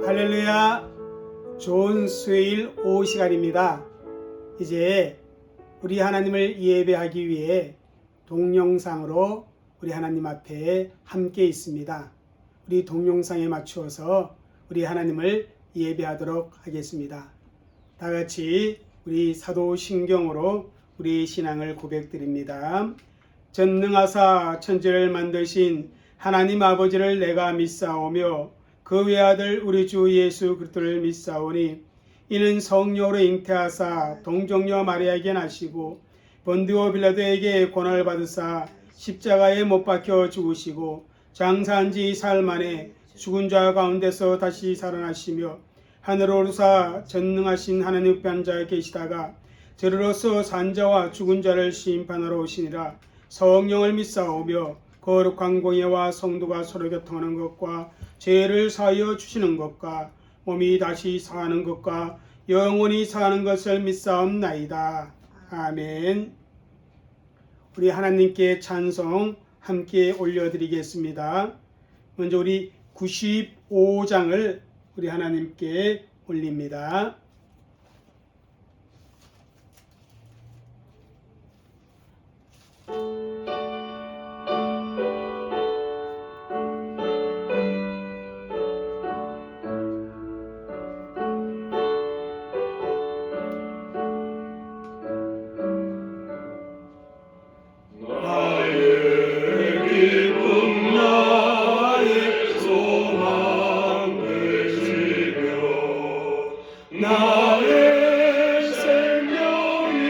할렐루야. 좋은 수요일 오후 시간입니다. 이제 우리 하나님을 예배하기 위해 동영상으로 우리 하나님 앞에 함께 있습니다. 우리 동영상에 맞추어서 우리 하나님을 예배하도록 하겠습니다. 다 같이 우리 사도신경으로 우리 신앙을 고백드립니다. 전능하사 천지를 만드신 하나님 아버지를 내가 믿사오며 그 외아들 우리 주 예수 그리스도를 믿사오니 이는 성령으로 잉태하사 동정녀 마리아에게 나시고 본디오 빌라도에게 고난을 받으사 십자가에 못 박혀 죽으시고 장사한 지 사흘 만에 죽은 자 가운데서 다시 살아나시며 하늘로 오르사 전능하신 하나님 우편 앉아 계시다가 저리로서 산자와 죽은 자를 심판하러 오시니라. 성령을 믿사오며 거룩한 공예와 성도가 서로 교통하는 것과 죄를 사하여 주시는 것과 몸이 다시 사는 것과 영원히 사는 것을 믿사옵나이다. 아멘. 우리 하나님께 찬송 함께 올려드리겠습니다. 먼저 우리 95장을 우리 하나님께 올립니다. 나의 생명이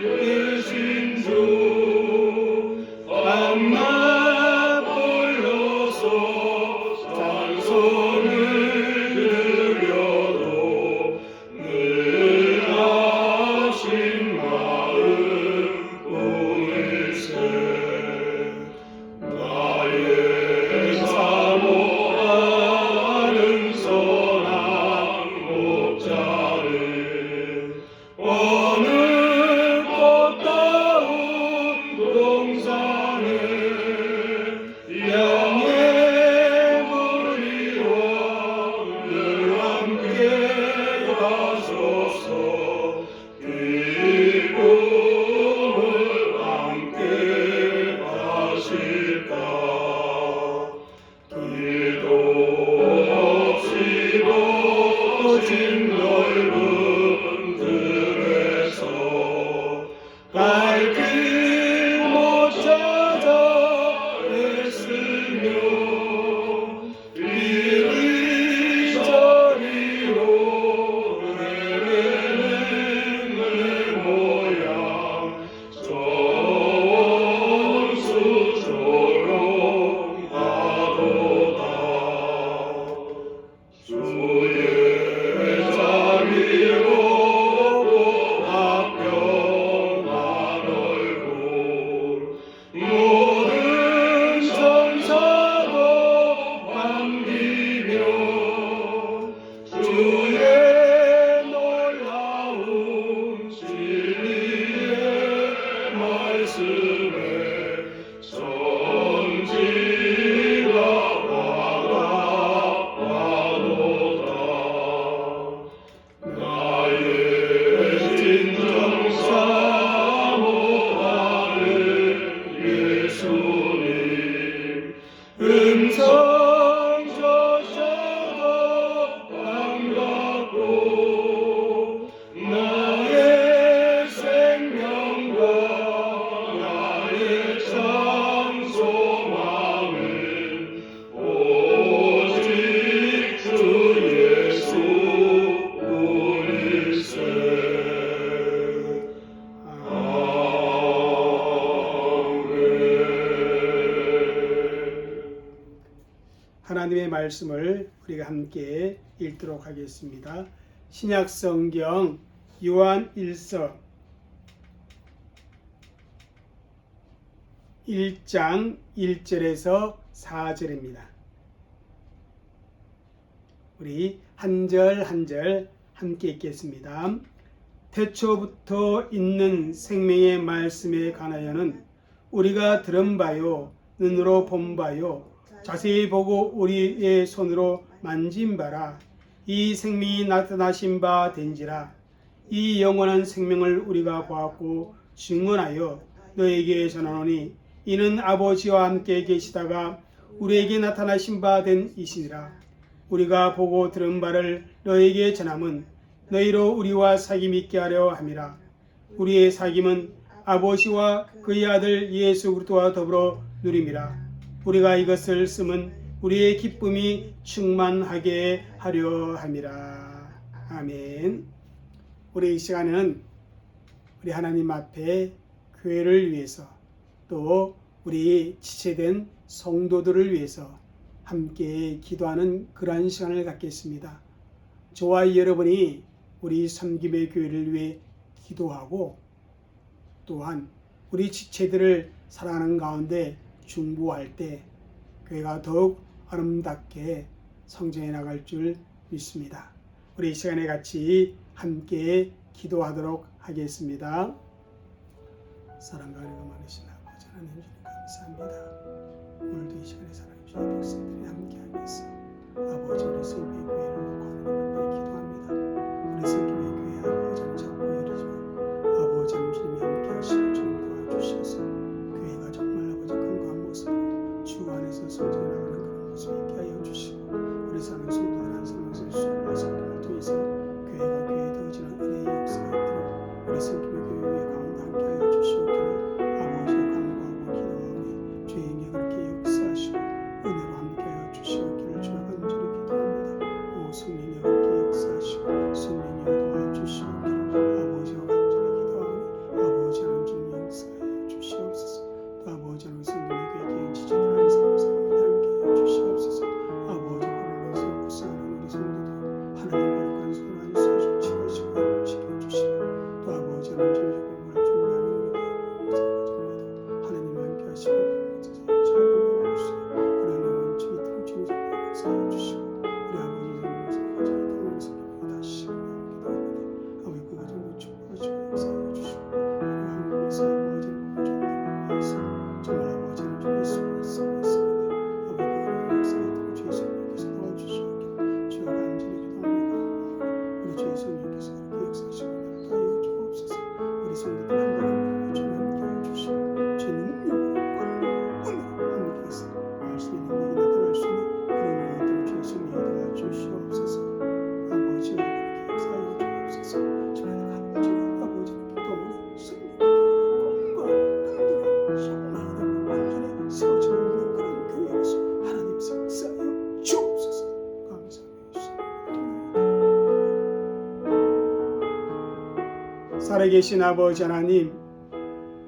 되신 주 밤낮 불러서 찬송을 드려도 늘 하신 마음 보일세. 나의 사모하는 선한 목자를 어느 꽃다운 동산에 양의 무리와 늘 함께 가소서. 기쁨을 함께 하실까. 길도 없이 진 넓은 들에서 갈 길 못 찾아 애쓰며 이리저리로 헤매는 내 모양 원수처럼 하도다. 주의 자비로 합평한 얼굴 모든 천사도 반기며 주의 놀라운 진리의 말씀에 성지가 와도다. 나의 진정 사모하는 예수님 음성 조차도 반갑고 나의 생명과 나의 참 소망은 오직 주 예수뿐일세. 하나님의 말씀을 우리가 함께 읽도록 하겠습니다. 신약성경 요한 1서 1장 1절에서 4절입니다. 우리 한 절 한 절 함께 읽겠습니다. 태초부터 있는 생명의 말씀에 관하여는 우리가 들은 바요 눈으로 본 바요 자세히 보고 우리의 손으로 만진 바라. 이 생명이 나타나신 바 된지라. 이 영원한 생명을 우리가 보았고 증언하여 너에게 전하노니 이는 아버지와 함께 계시다가 우리에게 나타나신 바 된 이시니라. 우리가 보고 들은 바를 너에게 전함은 너희로 우리와 사귐 있게 하려 함이라. 우리의 사귐은 아버지와 그의 아들 예수 그리스도와 더불어 누림이라. 우리가 이것을 쓰면 우리의 기쁨이 충만하게 하려 함이라. 아멘. 우리 이 시간에는 우리 하나님 앞에 교회를 위해서 또 우리 지체된 성도들을 위해서 함께 기도하는 그러한 시간을 갖겠습니다. 저와 여러분이 우리 섬김의 교회를 위해 기도하고 또한 우리 지체들을 사랑하는 가운데 중보할 때 교회가 더욱 아름답게 성장해 나갈 줄 믿습니다. 우리 이 시간에 같이 함께 기도하도록 하겠습니다. 사랑과 은혜가 많으신 아버지 하나님 주님 감사합니다. 오늘도 이 시간에 사랑해 주신 백성들이 함께 하겠어. 아버지 우리 성교회 교회를 놓고 하나님 앞에 기도합니다. 우리 성교회 교회 아버지는 자꾸 이르지만 아버지 하나님 주님이 함께 하시고 주님 도와주셔서 교회가 정말 아버지 건강한 모습으로 주 안에서 성장해 나가는 그런 모습 있게 하여 주시고 우리 사는 성도들 한 사람에서 수고와 성김을 통해서 교회가 교회에 더해지는 은혜의 역사가 있도록 우리 성김의 교회 가운데 함께 하여 주시옵기를 아버지가 간구하고 기도하오니 주에게 그렇게 역사하시고 은혜로 함께 하여 주시옵기를 주가 간절히 기도합니다. 오 성령이 그렇게 역사하시고 성령이 도와주시옵기를 아버지가 간절히 기도하오니 아버지 하나님 주님 역사하여 주시옵소서. 또 아버지 하나님 성김의 교회 개인 지체들 한 사람 사람들 함께 하여 주시옵소서. 아버지 코로나에서 불쌍한 우리 성도들 하나님 거룩한 손 안에서 치료하시고 회복시켜 주시고 또 아버지 하나님 주님 공부를 준비하는 우리 교회 하나님 함께 하시고 잘 건강하시고 그러나 원칙이 있도록 주님 역사해 주시고 우리 아버지 하나님 성도들 다시 기도합니다. 아버지 그거 좀 축복하시고 역사해 주시고 우리 한국에서 아버지 하나님 위해서 정말 아버지 하나님 주님 쓰고 있습니다. 아버지 그거 역사해 주시고 주의 성령께서 도와주시옵기를 주여 간절히 기도합니다. 우리 주의 성령께서 그렇게 역사하시고 하여 주옵소서. 우리 성도들 한 번 주님 함께 하여 주시고 주의 능력으로 권능으로 함께해서 말씀의 능력이 나타날 수 있는 그런 일들을 주의 성령이 도와주시옵소서. 아버지와 그렇게 역사하여 주옵소서. 주님 간절히 아버지를 기도하오니 성령의 건강하고 충만하고 완전히 세워지는 그런 교회로서 하나님 역사하여 주옵소서. 감사합니다. 살아계신 아버지 하나님,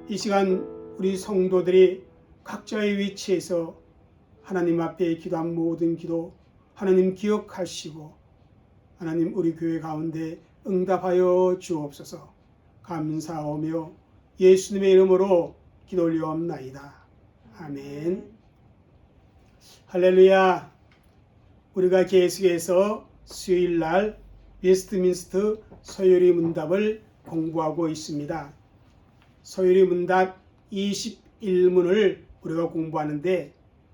이 시간 우리 성도들이 각자의 위치에서 하나님 앞에 기도한 모든 기도 하나님 기억하시고 하나님 우리 교회 가운데 응답하여 주옵소서. 감사하며 예수님의 이름으로 기도 올려옵나이다. 아멘. 할렐루야. 우리가 계속해서 수요일날 웨스트민스터 서유리 문답을 공부하고 있습니다. 서유리 문답 21문을 우리가 공부하는데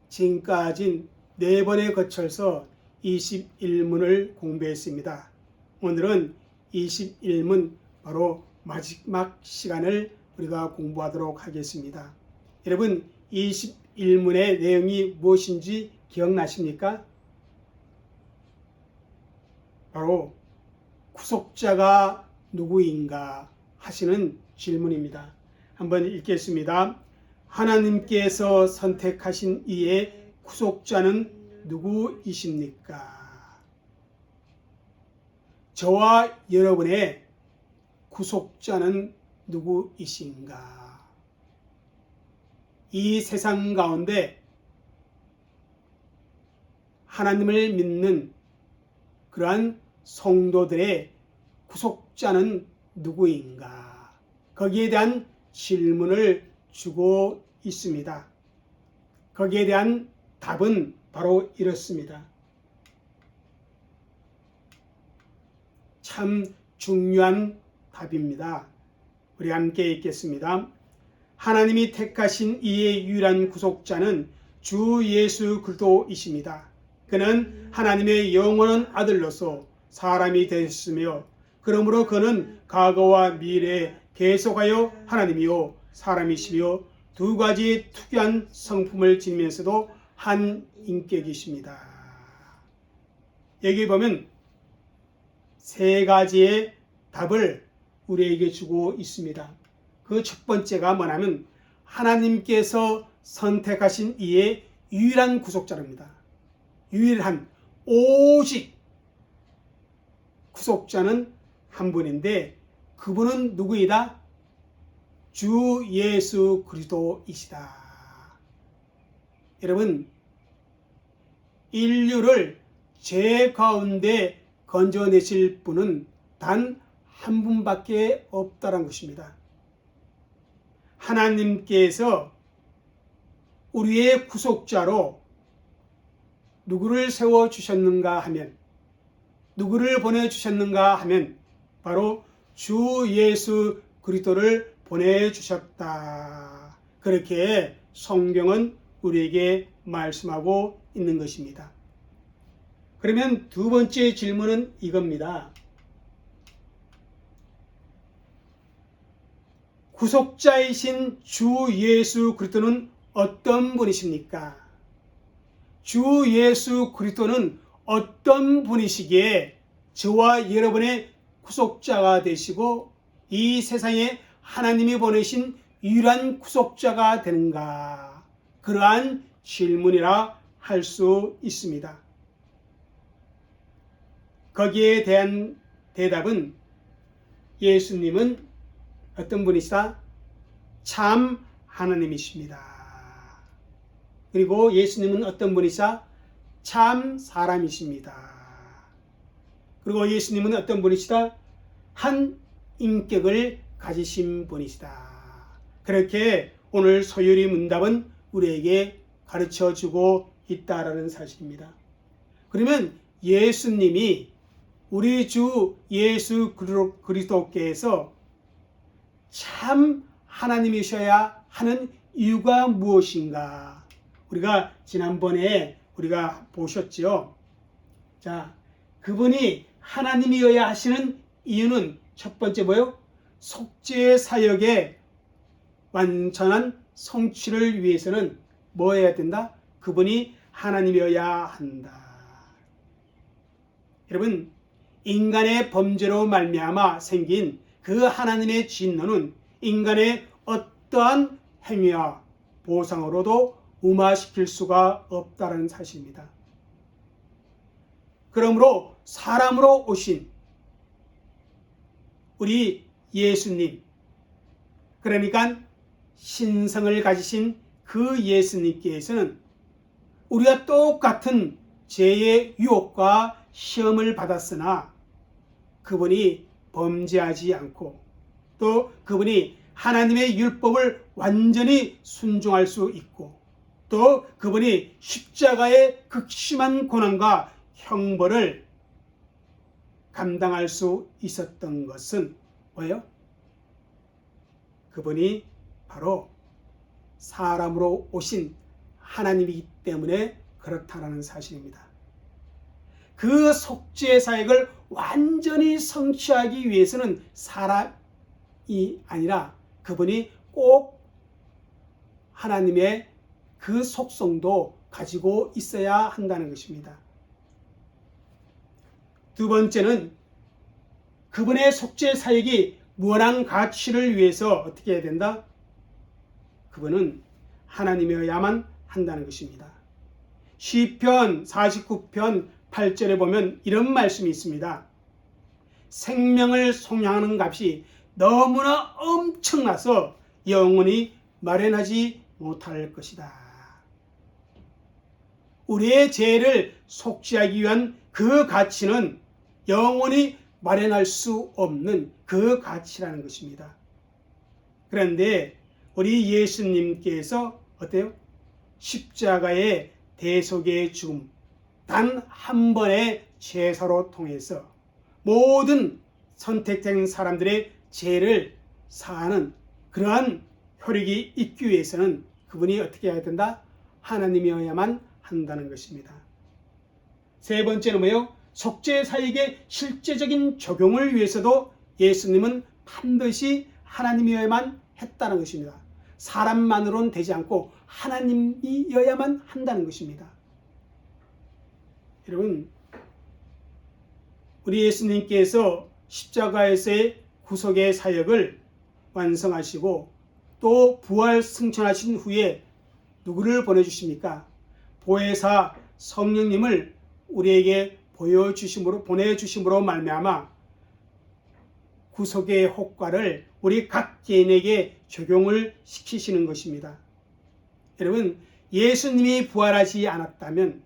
지금까지 4번에 거쳐서 21문을 공부했습니다. 오늘은 21문 바로 마지막 시간을 우리가 공부하도록 하겠습니다. 여러분 21문의 내용이 무엇인지 기억나십니까? 바로 구속자가 누구인가 하시는 질문입니다. 한번 읽겠습니다. 하나님께서 선택하신 이의 구속자는 누구이십니까? 저와 여러분의 구속자는 누구이신가? 이 세상 가운데 하나님을 믿는 그러한 성도들의 구속자는 누구인가? 거기에 대한 질문을 주고 있습니다. 거기에 대한 답은 바로 이렇습니다. 참 중요한 답입니다. 우리 함께 읽겠습니다. 하나님이 택하신 이의 유일한 구속자는 주 예수 그리스도이십니다. 그는 하나님의 영원한 아들로서 사람이 되셨으며 그러므로 그는 과거와 미래에 계속하여 하나님이요 사람이시며 두 가지 특유한 성품을 지니면서도 한 인격이십니다. 여기 보면 세 가지의 답을 우리에게 주고 있습니다. 그 첫 번째가 뭐냐면 하나님께서 선택하신 이의 유일한 구속자입니다. 유일한 오직 구속자는 한 분인데 그분은 누구이다? 주 예수 그리스도이시다. 여러분, 인류를 죄 가운데 건져내실 분은 단 한 분밖에 없다는 것입니다. 하나님께서 우리의 구속자로 누구를 세워주셨는가 하면, 누구를 보내주셨는가 하면 바로 주 예수 그리스도를 보내주셨다. 그렇게 성경은 우리에게 말씀하고 있는 것입니다. 그러면 두 번째 질문은 이겁니다. 구속자이신 주 예수 그리스도는 어떤 분이십니까? 주 예수 그리스도는 어떤 분이시기에 저와 여러분의 구속자가 되시고 이 세상에 하나님이 보내신 유일한 구속자가 되는가? 그러한 질문이라 할 수 있습니다. 거기에 대한 대답은 예수님은 어떤 분이시다? 참 하나님이십니다. 그리고 예수님은 어떤 분이시다? 참 사람이십니다. 그리고 예수님은 어떤 분이시다? 한 인격을 가지신 분이시다. 그렇게 오늘 소요리 문답은 우리에게 가르쳐주고 있다라는 사실입니다. 그러면 예수님이 우리 주 예수 그리스도께서 참 하나님이셔야 하는 이유가 무엇인가? 우리가 지난번에 우리가 보셨죠. 자, 그분이 하나님이어야 하시는 이유는 첫 번째 뭐예요? 속죄 사역의 완전한 성취를 위해서는 뭐 해야 된다? 그분이 하나님이어야 한다. 여러분, 인간의 범죄로 말미암아 생긴 그 하나님의 진노는 인간의 어떠한 행위와 보상으로도 무마시킬 수가 없다는 사실입니다. 그러므로 사람으로 오신 우리 예수님, 그러니까 신성을 가지신 그 예수님께서는 우리가 똑같은 죄의 유혹과 시험을 받았으나 그분이 범죄하지 않고 또 그분이 하나님의 율법을 완전히 순종할 수 있고 또 그분이 십자가의 극심한 고난과 형벌을 감당할 수 있었던 것은 뭐예요? 그분이 바로 사람으로 오신 하나님이기 때문에 그렇다는 사실입니다. 그 속죄 사역을 완전히 성취하기 위해서는 사람이 아니라 그분이 꼭 하나님의 그 속성도 가지고 있어야 한다는 것입니다. 두 번째는 그분의 속죄 사역이 무한한 가치를 위해서 어떻게 해야 된다? 그분은 하나님이어야만 한다는 것입니다. 시편 49편 8절에 보면 이런 말씀이 있습니다. 생명을 속량하는 값이 너무나 엄청나서 영원히 마련하지 못할 것이다. 우리의 죄를 속죄하기 위한 그 가치는 영원히 마련할 수 없는 그 가치라는 것입니다. 그런데 우리 예수님께서 어때요? 십자가의 대속의 죽음, 단 한 번의 제사로 통해서 모든 선택된 사람들의 죄를 사하는 그러한 효력이 있기 위해서는 그분이 어떻게 해야 된다? 하나님이어야만 한다는 것입니다. 세 번째는 뭐예요? 속죄 사역의 실제적인 적용을 위해서도 예수님은 반드시 하나님이어야만 했다는 것입니다. 사람만으로는 되지 않고 하나님이어야만 한다는 것입니다. 여러분, 우리 예수님께서 십자가에서의 구속의 사역을 완성하시고 또 부활 승천하신 후에 누구를 보내주십니까? 보혜사 성령님을 우리에게 보내주심으로 말미암아 구속의 효과를 우리 각 개인에게 적용을 시키시는 것입니다. 여러분, 예수님이 부활하지 않았다면,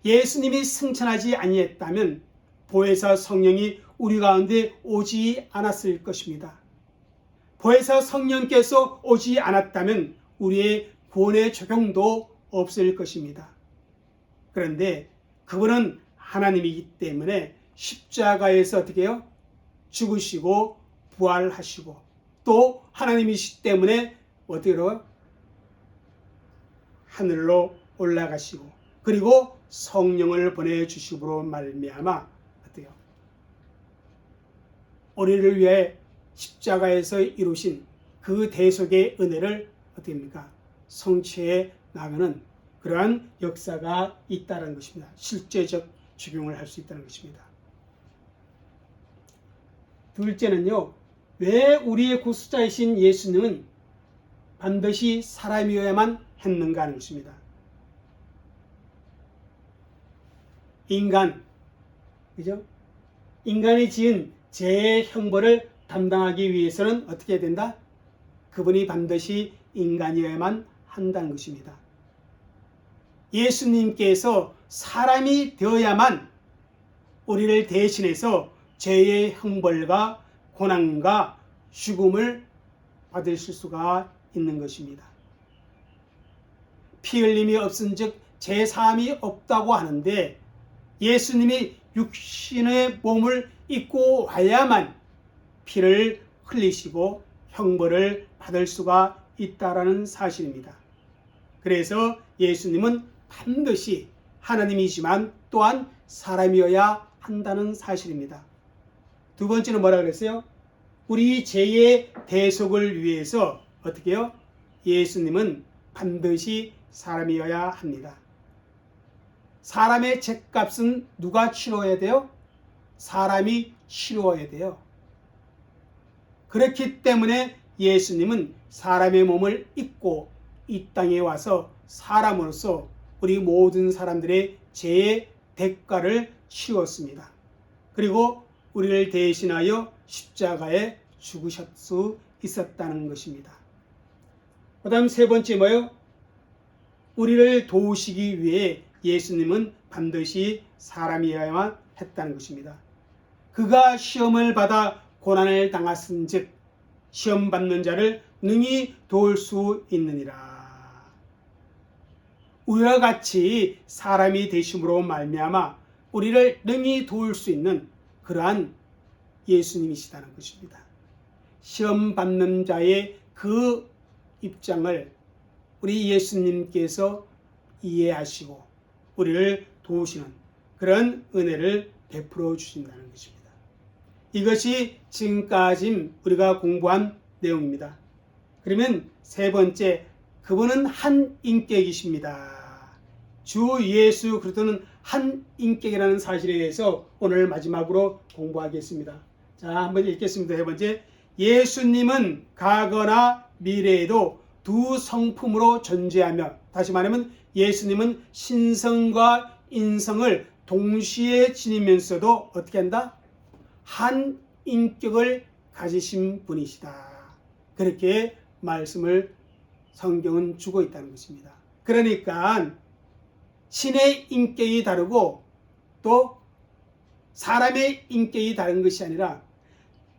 예수님이 승천하지 아니했다면 보혜사 성령이 우리 가운데 오지 않았을 것입니다. 보혜사 성령께서 오지 않았다면 우리의 구원의 적용도 없을 것입니다. 그런데 그분은 하나님이기 때문에 십자가에서 어떻게 해요? 죽으시고 부활하시고 또 하나님이시기 때문에 어떻게 해요? 하늘로 올라가시고 그리고 성령을 보내주심으로 말미암아 어때요? 우리를 위해 십자가에서 이루신 그 대속의 은혜를 어떻게 합니까? 성취해 나가는 그러한 역사가 있다는 것입니다. 실제적 적용을 할 수 있다는 것입니다. 둘째는요, 왜 우리의 구속자이신 예수님은 반드시 사람이어야만 했는가 하는 것입니다. 그죠? 인간이 지은 죄의 형벌을 담당하기 위해서는 어떻게 해야 된다? 그분이 반드시 인간이어야만 한다는 것입니다. 예수님께서 사람이 되어야만 우리를 대신해서 죄의 형벌과 고난과 죽음을 받으실 수가 있는 것입니다. 피 흘림이 없은즉 죄 사함이 없다고 하는데 예수님이 육신의 몸을 입고 와야만 피를 흘리시고 형벌을 받을 수가 있다라는 사실입니다. 그래서 예수님은 반드시 하나님이지만 또한 사람이어야 한다는 사실입니다. 두 번째는 뭐라 그랬어요? 우리 죄의 대속을 위해서 어떻게 해요? 예수님은 반드시 사람이어야 합니다. 사람의 죄값은 누가 치러야 돼요? 사람이 치러야 돼요. 그렇기 때문에 예수님은 사람의 몸을 입고 이 땅에 와서 사람으로서 우리 모든 사람들의 죄의 대가를 치렀습니다. 그리고 우리를 대신하여 십자가에 죽으실 수 있었다는 것입니다. 그 다음 세 번째 뭐예요? 우리를 도우시기 위해 예수님은 반드시 사람이어야만 했다는 것입니다. 그가 시험을 받아 고난을 당하신 즉 시험 받는 자를 능히 도울 수 있느니라. 우리와 같이 사람이 되심으로 말미암아 우리를 능히 도울 수 있는 그러한 예수님이시다는 것입니다. 시험 받는 자의 그 입장을 우리 예수님께서 이해하시고 우리를 도우시는 그런 은혜를 베풀어 주신다는 것입니다. 이것이 지금까지 우리가 공부한 내용입니다. 그러면 세 번째, 그분은 한 인격이십니다. 주 예수 그리스도는 한 인격이라는 사실에 대해서 오늘 마지막으로 공부하겠습니다. 자, 한번 읽겠습니다. 세 번째, 예수님은 과거나 미래에도 두 성품으로 존재하며, 다시 말하면 예수님은 신성과 인성을 동시에 지니면서도 어떻게 한다? 한 인격을 가지신 분이시다. 그렇게 말씀을 성경은 주고 있다는 것입니다. 그러니까 신의 인격이 다르고 또 사람의 인격이 다른 것이 아니라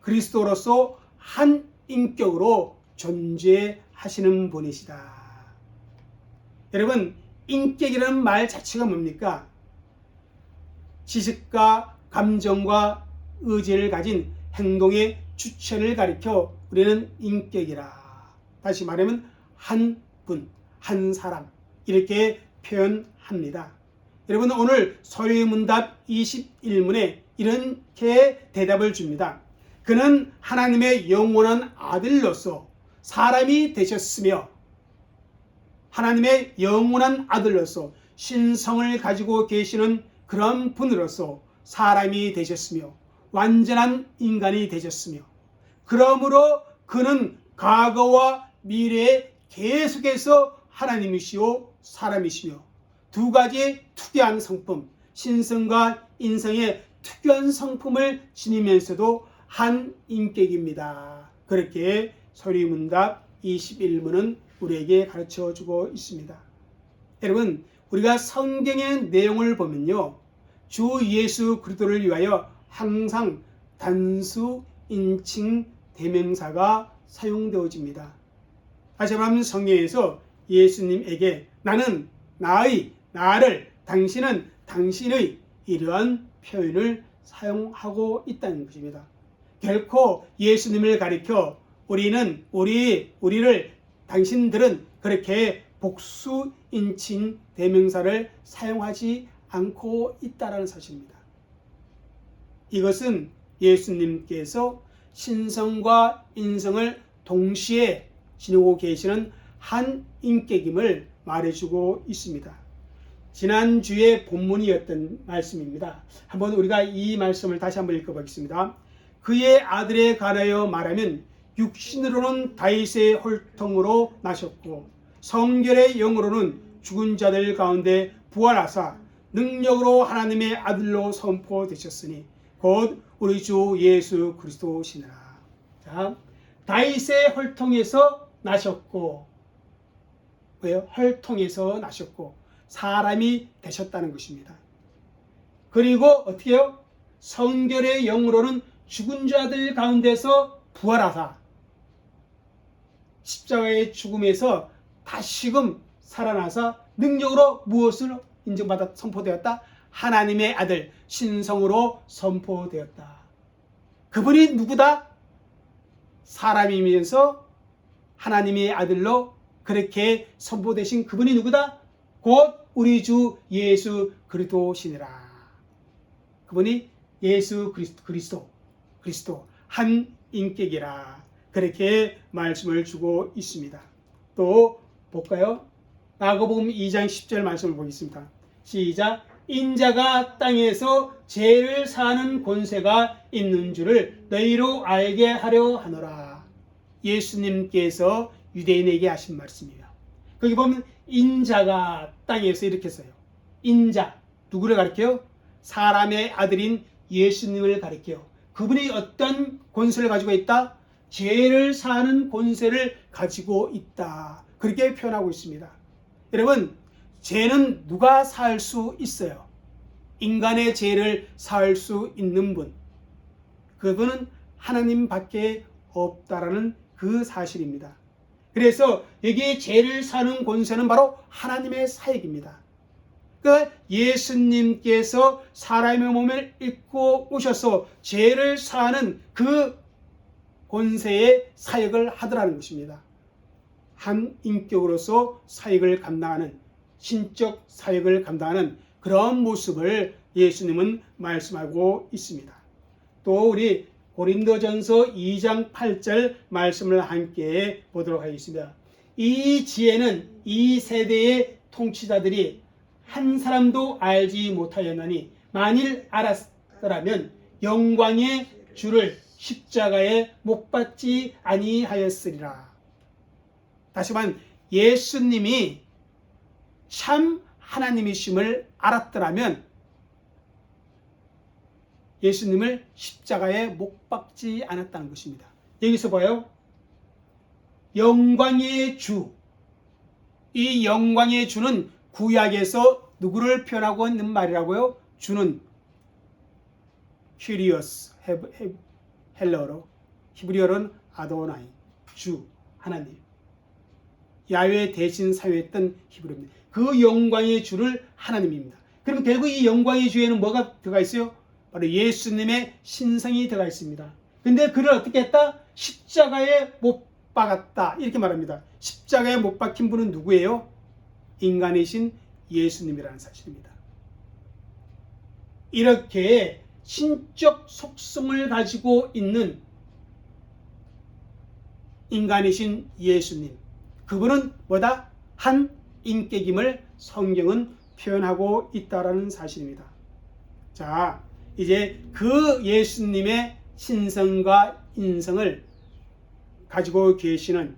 그리스도로서 한 인격으로 존재하시는 분이시다. 여러분, 인격이라는 말 자체가 뭡니까? 지식과 감정과 의지를 가진 행동의 주체를 가리켜 우리는 인격이라. 다시 말하면 한 분, 한 사람 이렇게 표현합니다. 여러분 오늘 소리문답 21문에 이렇게 대답을 줍니다. 그는 하나님의 영원한 아들로서 사람이 되셨으며 하나님의 영원한 아들로서 신성을 가지고 계시는 그런 분으로서 사람이 되셨으며 완전한 인간이 되셨으며 그러므로 그는 과거와 미래에 계속해서 하나님이시오 사람이시며 두 가지 특유한 성품, 신성과 인성의 특유한 성품을 지니면서도 한 인격입니다. 그렇게 소리문답 21문은 우리에게 가르쳐주고 있습니다. 여러분 우리가 성경의 내용을 보면요, 주 예수 그리스도를 위하여 항상 단수 인칭 대명사가 사용되어집니다. 다시 말하면 성경에서 예수님에게 나는, 나를, 당신은, 당신의 이러한 표현을 사용하고 있다는 것입니다. 결코 예수님을 가리켜 우리를, 당신들은 그렇게 복수 인칭 대명사를 사용하지 않고 있다는 사실입니다. 이것은 예수님께서 신성과 인성을 동시에 지니고 계시는 한 인격임을 말해주고 있습니다. 지난주에 본문이었던 말씀입니다. 한번 우리가 이 말씀을 다시 한번 읽어보겠습니다. 그의 아들에 관하여 말하면 육신으로는 다윗의 혈통으로 나셨고 성결의 영으로는 죽은 자들 가운데 부활하사 능력으로 하나님의 아들로 선포되셨으니 곧 우리 주 예수 그리스도시니라. 자, 다윗의 혈통에서 나셨고, 왜요? 혈통에서 나셨고 사람이 되셨다는 것입니다. 그리고 어떻게 해요? 성결의 영으로는 죽은 자들 가운데서 부활하사 십자가의 죽음에서 다시금 살아나서 능력으로 무엇을 인정받아 선포되었다? 하나님의 아들 신성으로 선포되었다. 그분이 누구다? 사람이면서 하나님의 아들로 그렇게 선포되신 그분이 누구다? 곧 우리 주 예수 그리스도시니라. 그분이 예수 그리스도 한 인격이라 그렇게 말씀을 주고 있습니다. 또 볼까요? 마가복음 2장 10절 말씀을 보겠습니다. 시작. 인자가 땅에서 죄를 사는 권세가 있는 줄을 너희로 알게 하려 하노라. 예수님께서 유대인에게 하신 말씀이에요. 거기 보면 인자가 땅에서 이렇게 써요. 인자 누구를 가리켜요? 사람의 아들인 예수님을 가리켜요. 그분이 어떤 권세를 가지고 있다? 죄를 사는 권세를 가지고 있다. 그렇게 표현하고 있습니다. 여러분, 죄는 누가 살 수 있어요? 인간의 죄를 살 수 있는 분, 그분은 하나님밖에 없다라는 그 사실입니다. 그래서 여기에 죄를 사는 권세는 바로 하나님의 사역입니다. 그 예수님께서 사람의 몸을 입고 오셔서 죄를 사는 그 권세의 사역을 하더라는 것입니다. 한 인격으로서 사역을 감당하는, 신적 사역을 감당하는 그런 모습을 예수님은 말씀하고 있습니다. 또 우리 고린도전서 2장 8절 말씀을 함께 보도록 하겠습니다. 이 지혜는 이 세대의 통치자들이 한 사람도 알지 못하였나니 만일 알았더라면 영광의 주를 십자가에 못 박지 아니하였으리라. 다시 말하면 예수님이 참 하나님이심을 알았더라면 예수님을 십자가에 못 박지 않았다는 것입니다. 여기서 봐요. 영광의 주. 이 영광의 주는 구약에서 누구를 표현하고 있는 말이라고요? 주는 큐리어스, 헬러로, 히브리어로는 아도나이, 주, 하나님. 야훼 대신 사용했던 히브리어입니다. 그 영광의 주를 하나님입니다. 그럼 결국 이 영광의 주에는 뭐가 들어가 있어요? 바로 예수님의 신성이 들어가 있습니다. 근데 그를 어떻게 했다? 십자가에 못 박았다. 이렇게 말합니다. 십자가에 못 박힌 분은 누구예요? 인간이신 예수님이라는 사실입니다. 이렇게 신적 속성을 가지고 있는 인간이신 예수님, 그분은 뭐다? 한 인격임을 성경은 표현하고 있다라는 사실입니다. 자, 이제 그 예수님의 신성과 인성을 가지고 계시는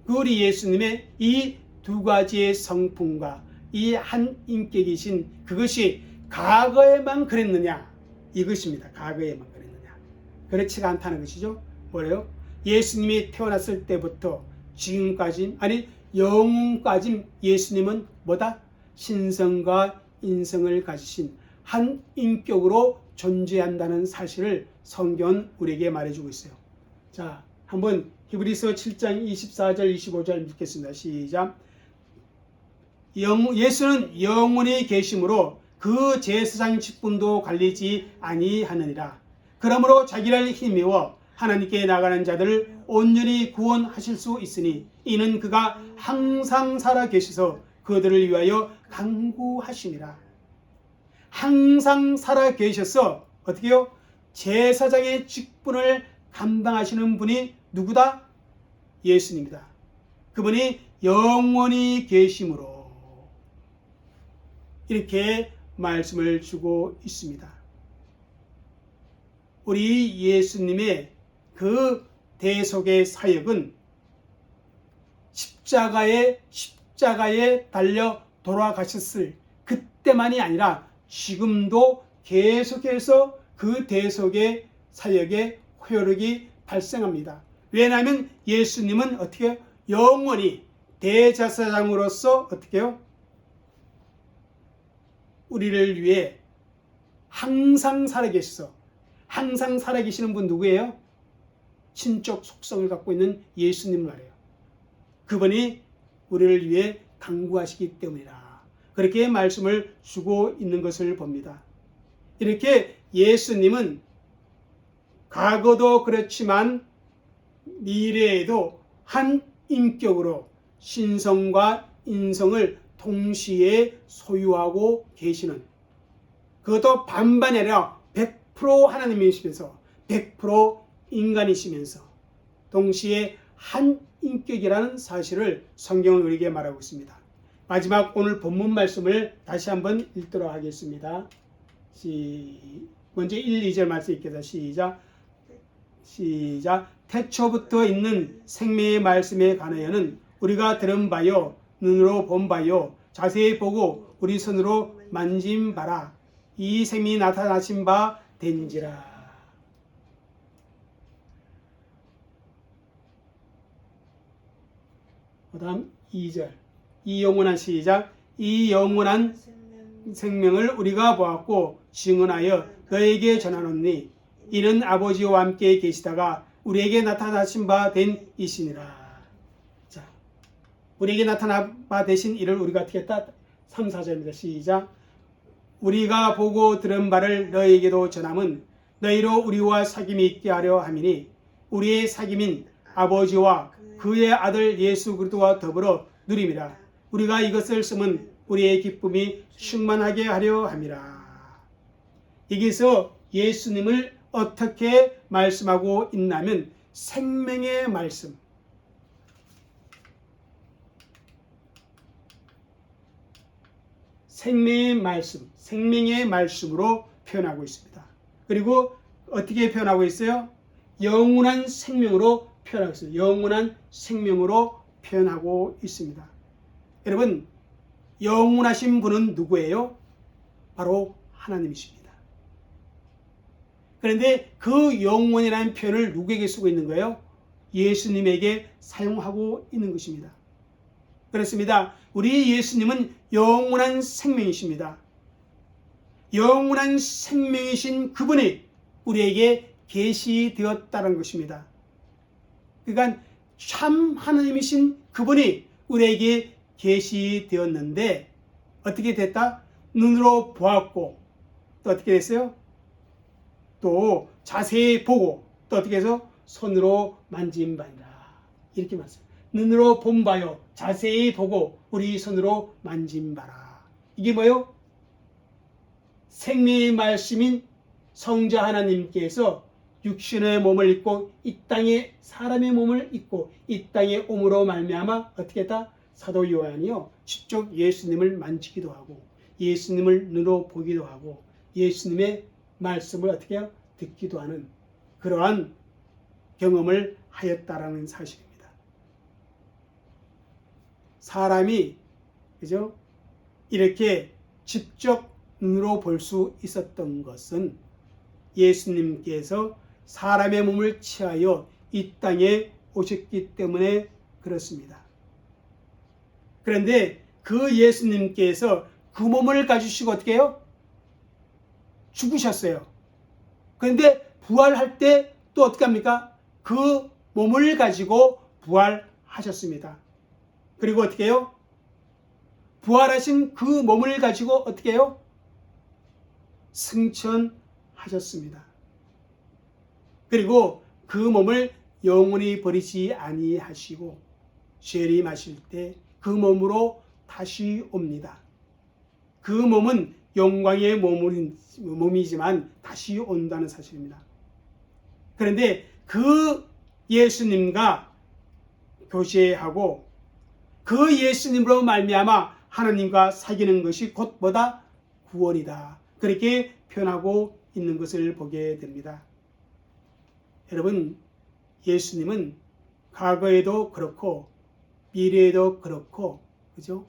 우리 예수님의 이 두 가지의 성품과 이 한 인격이신 그것이 과거에만 그랬느냐? 이것입니다. 과거에만 그랬느냐? 그렇지가 않다는 것이죠. 뭐래요? 예수님이 태어났을 때부터 지금까지, 아니 영원까지 예수님은 뭐다? 신성과 인성을 가지신 한 인격으로 존재한다는 사실을 성경은 우리에게 말해주고 있어요. 자, 한번 히브리서 7장 24절 25절 읽겠습니다. 시작. 예수는 영원히 계심으로 그 제사장 직분도 갈리지 아니하느니라. 그러므로 자기를 힘입어 하나님께 나가는 자들을 온전히 구원하실 수 있으니 이는 그가 항상 살아 계셔서 그들을 위하여 간구하시니라. 항상 살아 계셔서 어떻게요? 제사장의 직분을 감당하시는 분이 누구다? 예수님이다. 그분이 영원히 계심으로 이렇게 말씀을 주고 있습니다. 우리 예수님의 그 대속의 사역은 십자가에 달려 돌아가셨을 그때만이 아니라 지금도 계속해서 그 대속의 사역의 효력이 발생합니다. 왜냐하면 예수님은 어떻게 영원히 대제사장으로서 어떻게요? 우리를 위해 항상 살아계셔서, 항상 살아계시는 분 누구예요? 신적 속성을 갖고 있는 예수님 말이에요. 그분이 우리를 위해 간구하시기 때문이라. 그렇게 말씀을 주고 있는 것을 봅니다. 이렇게 예수님은 과거도 그렇지만 미래에도 한 인격으로 신성과 인성을 동시에 소유하고 계시는, 그것도 반반이 아니라 100% 하나님이시면서 100% 인간이시면서 동시에 한 인격이라는 사실을 성경은 우리에게 말하고 있습니다. 마지막 오늘 본문 말씀을 다시 한번 읽도록 하겠습니다. 먼저 1, 2절 말씀 읽겠습니다. 시작. 태초부터 있는 생명의 말씀에 관하여는 우리가 들은 바요, 눈으로 본 바요, 자세히 보고 우리 손으로 만진 바라. 이 생명이 나타나신 바 된지라. 그 다음 2절. 이 영원한 시작. 이 영원한 생명을 우리가 보았고 증언하여 너에게 전하노니 이는 아버지와 함께 계시다가 우리에게 나타나신 바 된 이시니라. 자, 우리에게 나타나 바 되신 이를 우리가 어떻게 했다? 3, 4절입니다. 시작. 우리가 보고 들은 바를 너에게도 전함은 너희로 우리와 사귐이 있게 하려 함이니 우리의 사귐인 아버지와 그의 아들 예수 그리스도와 더불어 누림이라. 우리가 이것을 쓰면 우리의 기쁨이 충만하게 하려 함이라. 여기서 예수님을 어떻게 말씀하고 있냐면 생명의 말씀, 생명의 말씀으로 표현하고 있습니다. 그리고 어떻게 표현하고 있어요? 영원한 생명으로 표현하고 있어요. 영원한 생명으로 표현하고 있습니다. 여러분, 영원하신 분은 누구예요? 바로 하나님이십니다. 그런데 그 영원이라는 표현을 누구에게 쓰고 있는 거예요? 예수님에게 사용하고 있는 것입니다. 그렇습니다. 우리 예수님은 영원한 생명이십니다. 영원한 생명이신 그분이 우리에게 계시되었다는 것입니다. 그러니까 참 하나님이신 그분이 우리에게 계시되었는데 어떻게 됐다? 눈으로 보았고 또 어떻게 됐어요? 또 자세히 보고 또 어떻게 해서 손으로 만진 바니라. 이렇게 말씀. 눈으로 본 바요, 자세히 보고 우리 손으로 만진 바라. 이게 뭐요? 생명의 말씀인 성자 하나님께서 육신의 몸을 입고 이 땅에 사람의 몸을 입고 이 땅에 옴으로 말미암아 어떻게 했다? 사도 요한이요 직접 예수님을 만지기도 하고 예수님을 눈으로 보기도 하고 예수님의 말씀을 어떻게 해요? 듣기도 하는 그러한 경험을 하였다라는 사실입니다. 사람이 그죠? 이렇게 직접 눈으로 볼 수 있었던 것은 예수님께서 사람의 몸을 취하여 이 땅에 오셨기 때문에 그렇습니다. 그런데 그 예수님께서 그 몸을 가지시고 어떻게 해요? 죽으셨어요. 그런데 부활할 때 또 어떻게 합니까? 그 몸을 가지고 부활하셨습니다. 그리고 어떻게 해요? 부활하신 그 몸을 가지고 어떻게 해요? 승천하셨습니다. 그리고 그 몸을 영원히 버리지 아니하시고 재림하실 때 그 몸으로 다시 옵니다. 그 몸은 영광의 몸이지만 다시 온다는 사실입니다. 그런데 그 예수님과 교제하고 그 예수님으로 말미암아 하나님과 사귀는 것이 곧 뭐다? 구원이다. 그렇게 표현하고 있는 것을 보게 됩니다. 여러분, 예수님은 과거에도 그렇고 미래에도 그렇고 그죠?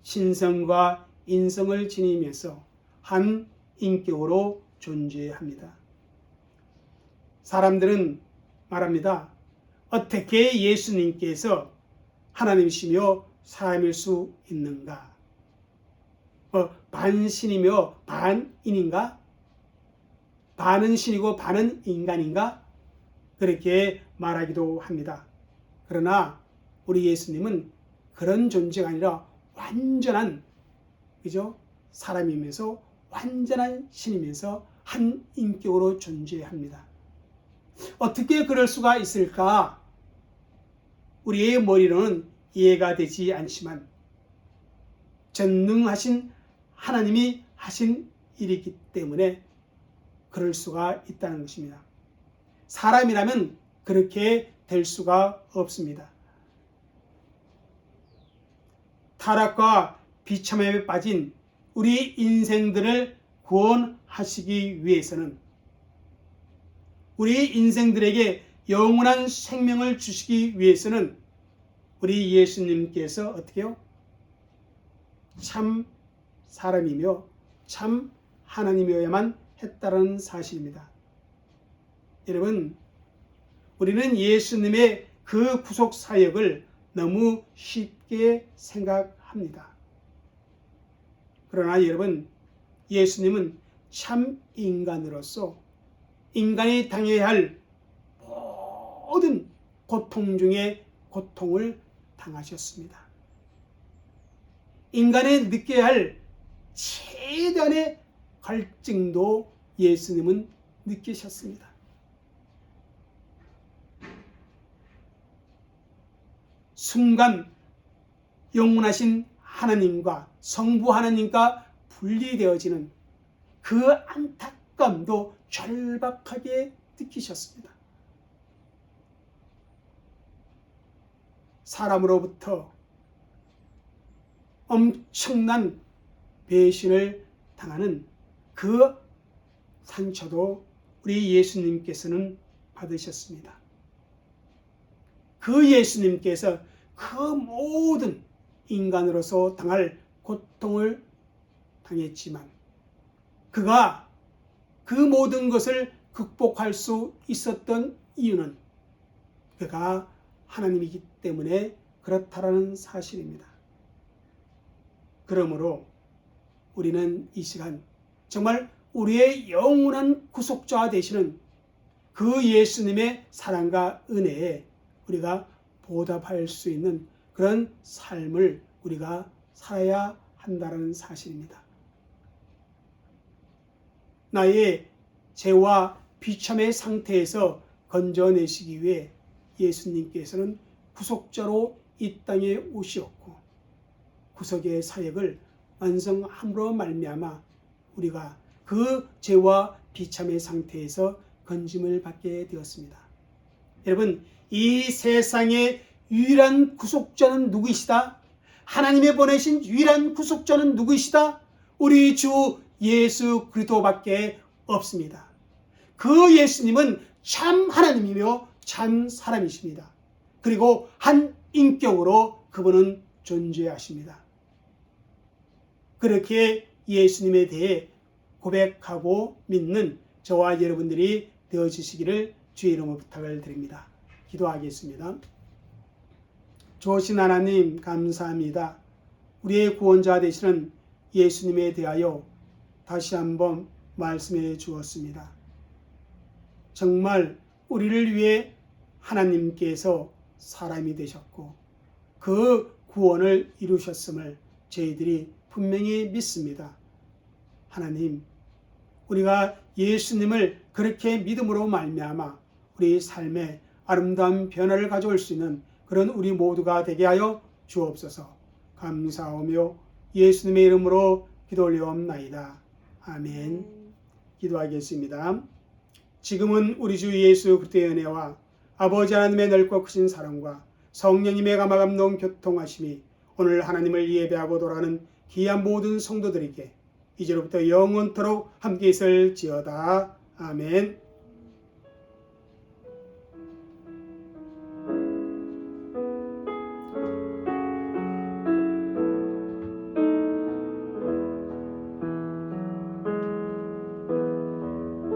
신성과 인성을 지니면서 한 인격으로 존재합니다. 사람들은 말합니다. 어떻게 예수님께서 하나님이시며 사람일 수 있는가? 반신이며 반인인가? 반은 신이고 반은 인간인가? 그렇게 말하기도 합니다. 그러나 우리 예수님은 그런 존재가 아니라 완전한 그죠? 사람이면서 완전한 신이면서 한 인격으로 존재합니다. 어떻게 그럴 수가 있을까? 우리의 머리로는 이해가 되지 않지만 전능하신 하나님이 하신 일이기 때문에 그럴 수가 있다는 것입니다. 사람이라면 그렇게 될 수가 없습니다. 타락과 비참함에 빠진 우리 인생들을 구원하시기 위해서는 우리 인생들에게 영원한 생명을 주시기 위해서는 우리 예수님께서 어떻게 해요? 참 사람이며 참 하나님이어야만 했다는 사실입니다. 여러분, 우리는 예수님의 그 구속 사역을 너무 쉽게 생각합니다. 그러나 여러분, 예수님은 참 인간으로서 인간이 당해야 할 모든 고통 중에 고통을 당하셨습니다. 인간이 느껴야 할 최대한의 갈증도 예수님은 느끼셨습니다. 순간 영원하신 하나님과 성부 하나님과 분리되어지는 그 안타까움도 절박하게 느끼셨습니다. 사람으로부터 엄청난 배신을 당하는 그 상처도 우리 예수님께서는 받으셨습니다. 그 예수님께서 그 모든 인간으로서 당할 고통을 당했지만 그가 그 모든 것을 극복할 수 있었던 이유는 그가 하나님이기 때문에 그렇다라는 사실입니다. 그러므로 우리는 이 시간 정말 우리의 영원한 구속자 되시는 그 예수님의 사랑과 은혜에 우리가 보답할 수 있는 그런 삶을 우리가 살아야 한다는 사실입니다. 나의 죄와 비참의 상태에서 건져내시기 위해 예수님께서는 구속자로 이 땅에 오시었고 구속의 사역을 완성함으로 말미암아 우리가 그 죄와 비참의 상태에서 건짐을 받게 되었습니다. 여러분, 이 세상의 유일한 구속자는 누구이시다? 하나님의 보내신 유일한 구속자는 누구이시다? 우리 주 예수 그리스도밖에 없습니다. 그 예수님은 참 하나님이며 참 사람이십니다. 그리고 한 인격으로 그분은 존재하십니다. 그렇게 예수님에 대해 고백하고 믿는 저와 여러분들이 되어주시기를 주의 이름으로 부탁을 드립니다. 기도하겠습니다. 좋으신 하나님 감사합니다. 우리의 구원자 되시는 예수님에 대하여 다시 한번 말씀해 주었습니다. 정말 우리를 위해 하나님께서 사람이 되셨고 그 구원을 이루셨음을 저희들이 분명히 믿습니다. 하나님, 우리가 예수님을 그렇게 믿음으로 말미암아 우리 삶에 아름다운 변화를 가져올 수 있는 그런 우리 모두가 되게 하여 주옵소서. 감사하며 예수님의 이름으로 기도 올려옵나이다. 아멘. 기도하겠습니다. 지금은 우리 주 예수 그리스도의 은혜와 아버지 하나님의 넓고 크신 사랑과 성령님의 감화감동 교통하심이 오늘 하나님을 예배하고 돌아가는 귀한 모든 성도들에게 이제로부터 영원토록 함께 있을지어다. 아멘.